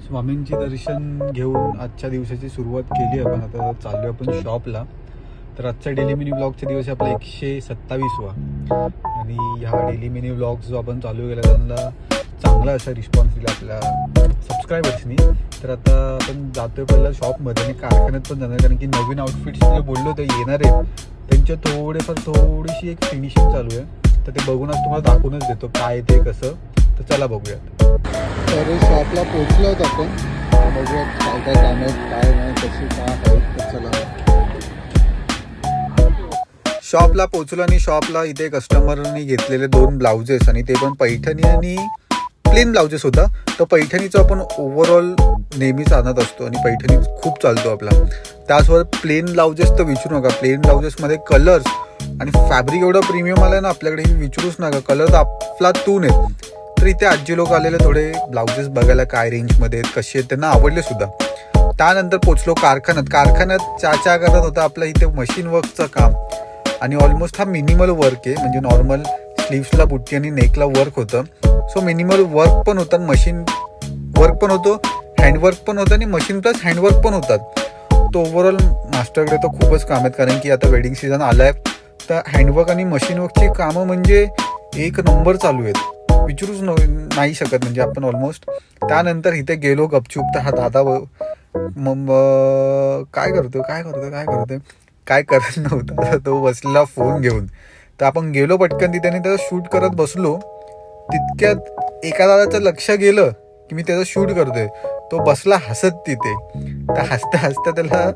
स्वामींची दर्शन घेऊन आजच्या दिवसाची सुरुवात केली आपण. आता चाललो आपण शॉपला. तर आजचा डेली मिनी ब्लॉगचा दिवस आपला 127वा आणि ह्या डेली मिनी ब्लॉग जो आपण चालू केला त्यांना चांगला असा रिस्पॉन्स दिला आपल्या सबस्क्रायबर्सनी. तर आता आपण जातोय पहिला शॉपमध्ये आणि कारखान्यात पण जाणार, कारण की नवीन आउटफिट्स जे बोललो ते येणार आहेत त्यांच्या थोडीशी एक फिनिशिंग चालू आहे. तर ते बघून आज तुम्हाला दाखवूनच देतो काय ते कसं. तर चला बघूयात. तर शॉपला पोहोचलो आहोत आपण. बघूयात काय काय काम आहेत, काय नाही, कशी काय आहेत. तर चला शॉपला पोहोचलो आणि शॉपला इथे कस्टमरनी घेतलेले 2 ब्लाउजेस आणि ते पण पैठणी आणि प्लेन ब्लाउजेस होता. तर पैठणीचा आपण ओव्हरऑल नेहमीच आणत असतो आणि पैठणी खूप चालतो आपला. त्याचबरोबर प्लेन ब्लाउजेस तर विचारू नका. प्लेन ब्लाउजेसमध्ये कलर्स आणि फॅब्रिक एवढं प्रीमियम आलं ना आपल्याकडे, विचारूच नका. कलर तर अफलातून आहेत. तर इथे आजी लोक आलेले थोडे ब्लाउजेस बघायला काय रेंजमध्ये आहेत, कसे आहेत, त्यांना आवडले सुद्धा. त्यानंतर पोचलो कारखान्यात चाचा करत होता आपलं इथे मशीन वर्कचं काम. आणि ऑलमोस्ट हा मिनिमल वर्क आहे, म्हणजे नॉर्मल स्लीव्सला बुट्टी आणि नेकला वर्क होतं. सो मिनिमल वर्क पण होतं, मशीन वर्क पण होतं, हँडवर्क पण होतं आणि मशीन प्लस हँडवर्क पण होतात. तो ओव्हरऑल मास्टरकडे तर खूपच काम आहेत, कारण की आता वेडिंग सीझन आला आहे. तर हँडवर्क आणि मशीन वर्कची कामं म्हणजे एक नंबर चालू आहेत, विचारूच नाही शकत म्हणजे आपण ऑलमोस्ट. त्यानंतर इथे गेलो गपचूप. तर हा दादा काय करतोय काय करत नव्हता, तो बसलेला फोन घेऊन. तर आपण गेलो पटकन तिथे आणि त्याचा शूट करत बसलो. तितक्यात एका दादाचं लक्ष गेलं की मी त्याचा शूट करतोय. तो बसला हसत तिथे. तर हसता त्याला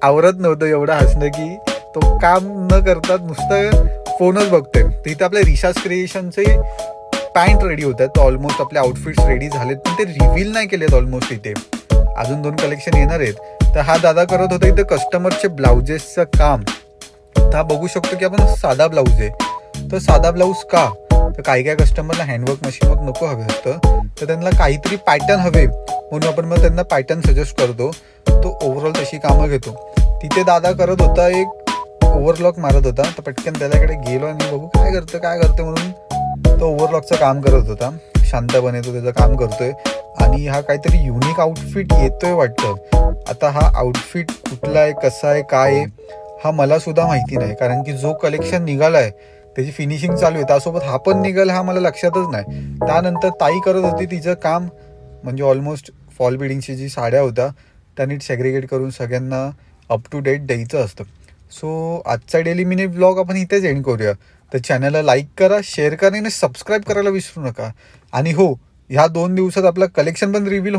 आवरत नव्हतं एवढं हसणं, की तो काम न करता नुसतं फोनच बघतोय. तिथे आपल्या रिशाज क्रिएशनचे पॅन्ट रेडी होत आहेत. तर ऑलमोस्ट आपले आउटफिट्स रेडी झालेत, पण ते रिव्हील नाही केलेत ऑलमोस्ट. इथे अजून 2 कलेक्शन येणार आहेत. तर हा दादा करत होता इथे कस्टमरचे ब्लाउजेसचं काम. तर बघू शकतो की आपण साधा ब्लाऊज आहे. तर साधा ब्लाऊज का, तर काही कस्टमरला हँडवर्क मशीन वर्क नको हवे असतं. तर त्यांना काहीतरी पॅटर्न हवे म्हणून आपण मग त्यांना पॅटर्न सजेस्ट करतो. तो ओव्हरऑल तशी कामं घेतो. तिथे दादा करत होता एक ओव्हरलॉक मारत होता. तर पटकन त्याच्याकडे गेलो आणि बघू काय करतं म्हणून तो ओव्हरलॉकचं काम करत होता. शांतपणे तो त्याचं काम करतोय. आणि हा काहीतरी युनिक आउटफिट येतोय वाटतं. आता हा आउटफिट कुठला आहे, कसा आहे, काय आहे हा मला सुद्धा माहिती नाही, कारण की जो कलेक्शन निघालाय त्याची फिनिशिंग चालू आहे. त्यासोबत हा पण निघाला हा मला लक्षातच नाही. त्यानंतर ताई करत होती तिचं काम, म्हणजे ऑलमोस्ट फॉल बिडिंगची जी साड्या होत्या त्या नीट सेग्रिगेट करून सगळ्यांना अप टू डेट द्यायचं असतं. सो आजचा डेली मिनी ब्लॉग आपण इथेच एंड करूया. तर चॅनलला लाईक करा, शेअर करा आणि सबस्क्राईब करायला विसरू नका. आणि हो, ह्या 2 दिवसात आपलं कलेक्शन पण रिव्हील